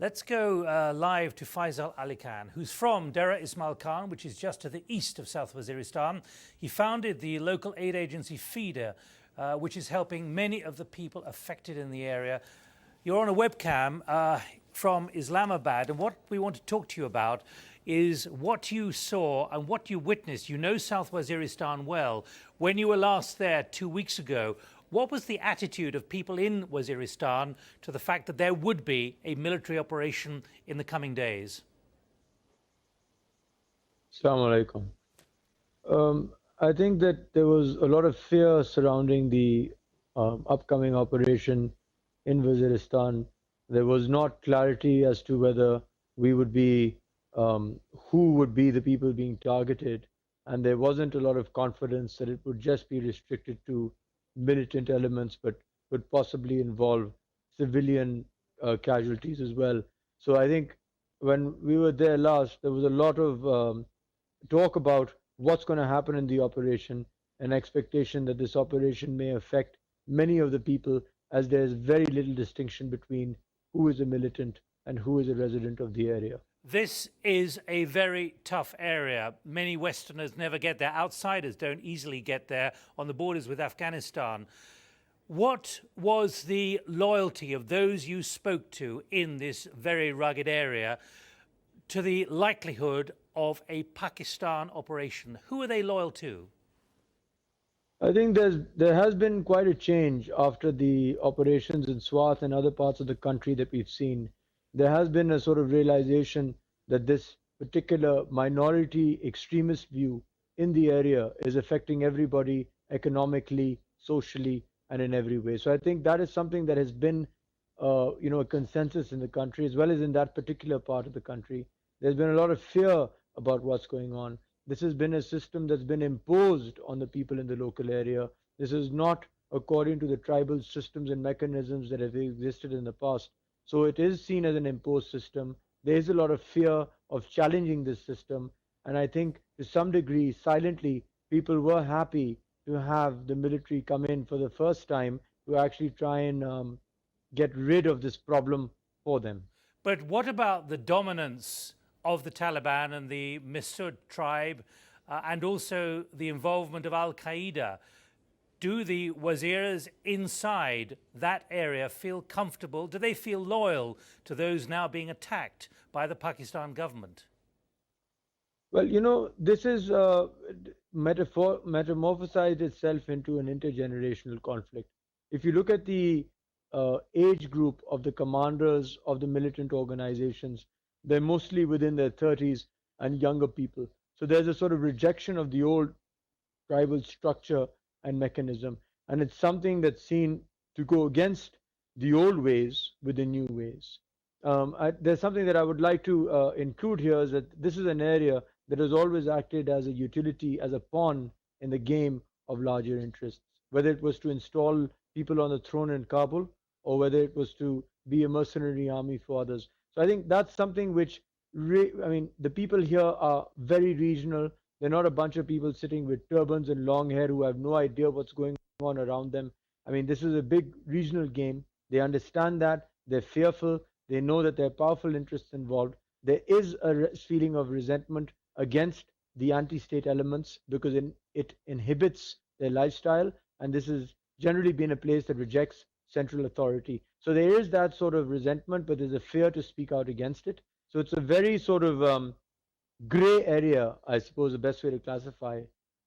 Let's go live to Faiysal Ali Khan, who's from Dera Ismail Khan, which is just to the east of South Waziristan. He founded the local aid agency Feeder, which is helping many of the people affected in the area. You're on a webcam from Islamabad, and what we want to talk to you about is what you saw and what you witnessed. You know South Waziristan well. When you were last there 2 weeks ago, what was the attitude of people in Waziristan to the fact that there would be a military operation in the coming days? Assalamu alaikum. I think that there was a lot of fear surrounding the upcoming operation in Waziristan. There was not clarity as to whether we would be, who would be the people being targeted, and there wasn't a lot of confidence that it would just be restricted to militant elements, but could possibly involve civilian casualties as well. So I think when we were there last, there was a lot of talk about what's going to happen in the operation, an expectation that this operation may affect many of the people, as there's very little distinction between who is a militant and who is a resident of the area. This is a very tough area. Many Westerners never get there. Outsiders don't easily get there on the borders with Afghanistan. What was the loyalty of those you spoke to in this very rugged area to the likelihood of a Pakistan operation? Who are they loyal to? I think there has been quite a change after the operations in Swat and other parts of the country that we've seen. There has been a sort of realization that this particular minority extremist view in the area is affecting everybody economically, socially, and in every way. So I think that is something that has been, a consensus in the country, as well as in that particular part of the country. There's been a lot of fear about what's going on. This has been a system that's been imposed on the people in the local area. This is not according to the tribal systems and mechanisms that have existed in the past. So it is seen as an imposed system. There is a lot of fear of challenging this system. And I think to some degree, silently, people were happy to have the military come in for the first time to actually try and get rid of this problem for them. But what about the dominance of the Taliban and the Massoud tribe and also the involvement of Al-Qaeda? Do the Wazirs inside that area feel comfortable? Do they feel loyal to those now being attacked by the Pakistan government? Well, this is metamorphosized itself into an intergenerational conflict. If you look at the age group of the commanders of the militant organizations, they're mostly within their 30s and younger people. So there's a sort of rejection of the old tribal structure and mechanism, and it's something that's seen to go against the old ways with the new ways. There's something that I would like to include here, is that this is an area that has always acted as a utility, as a pawn in the game of larger interests, whether it was to install people on the throne in Kabul or whether it was to be a mercenary army for others. So I think that's something which, the people here are very regional. They're not a bunch of people sitting with turbans and long hair who have no idea what's going on around them. This is a big regional game. They understand that. They're fearful. They know that there are powerful interests involved. There is a feeling of resentment against the anti-state elements because it inhibits their lifestyle. And this has generally been a place that rejects central authority. So there is that sort of resentment, but there's a fear to speak out against it. So it's a very sort of gray area, I suppose, the best way to classify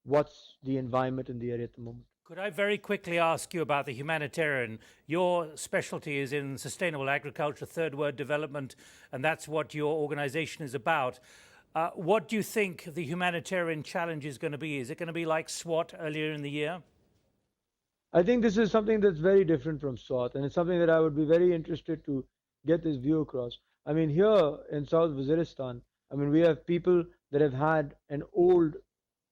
what's the environment in the area at the moment. Could I very quickly ask you about the humanitarian? Your specialty is in sustainable agriculture, third world development, and that's what your organization is about. What do you think the humanitarian challenge is going to be? Is it going to be like SWAT earlier in the year? I think this is something that's very different from SWAT, and it's something that I would be very interested to get this view across. Here in South Waziristan, we have people that have had an old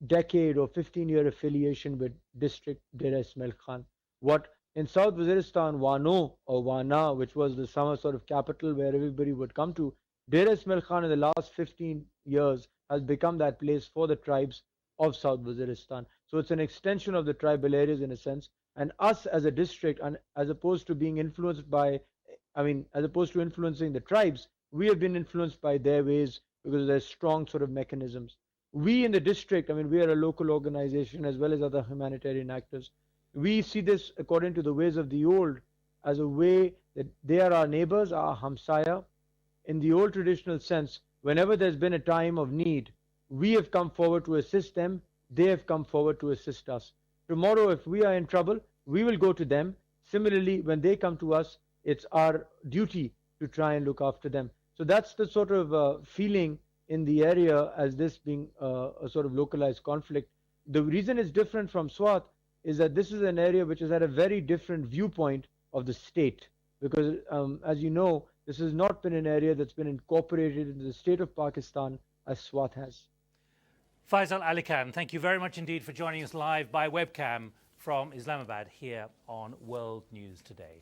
decade or 15-year affiliation with district Dera Ismail Khan. What in South Waziristan, Wano or Wana, which was the summer sort of capital where everybody would come to, Dera Ismail Khan in the last 15 years has become that place for the tribes of South Waziristan. So it's an extension of the tribal areas in a sense. And us as a district, and as opposed to being influenced by I mean, as opposed to influencing the tribes, we have been influenced by their ways because there's strong sort of mechanisms. We in the district, I mean, we are a local organization as well as other humanitarian actors. We see this according to the ways of the old as a way that they are our neighbors, our hamsaya. In the old traditional sense, whenever there's been a time of need, we have come forward to assist them, they have come forward to assist us. Tomorrow, if we are in trouble, we will go to them. Similarly, when they come to us, it's our duty to try and look after them. So that's the sort of feeling in the area as this being a sort of localized conflict. The reason it's different from Swat is that this is an area which has had a very different viewpoint of the state. Because, as you know, this has not been an area that's been incorporated into the state of Pakistan as Swat has. Faiysal AlKhan, thank you very much indeed for joining us live by webcam from Islamabad here on World News Today.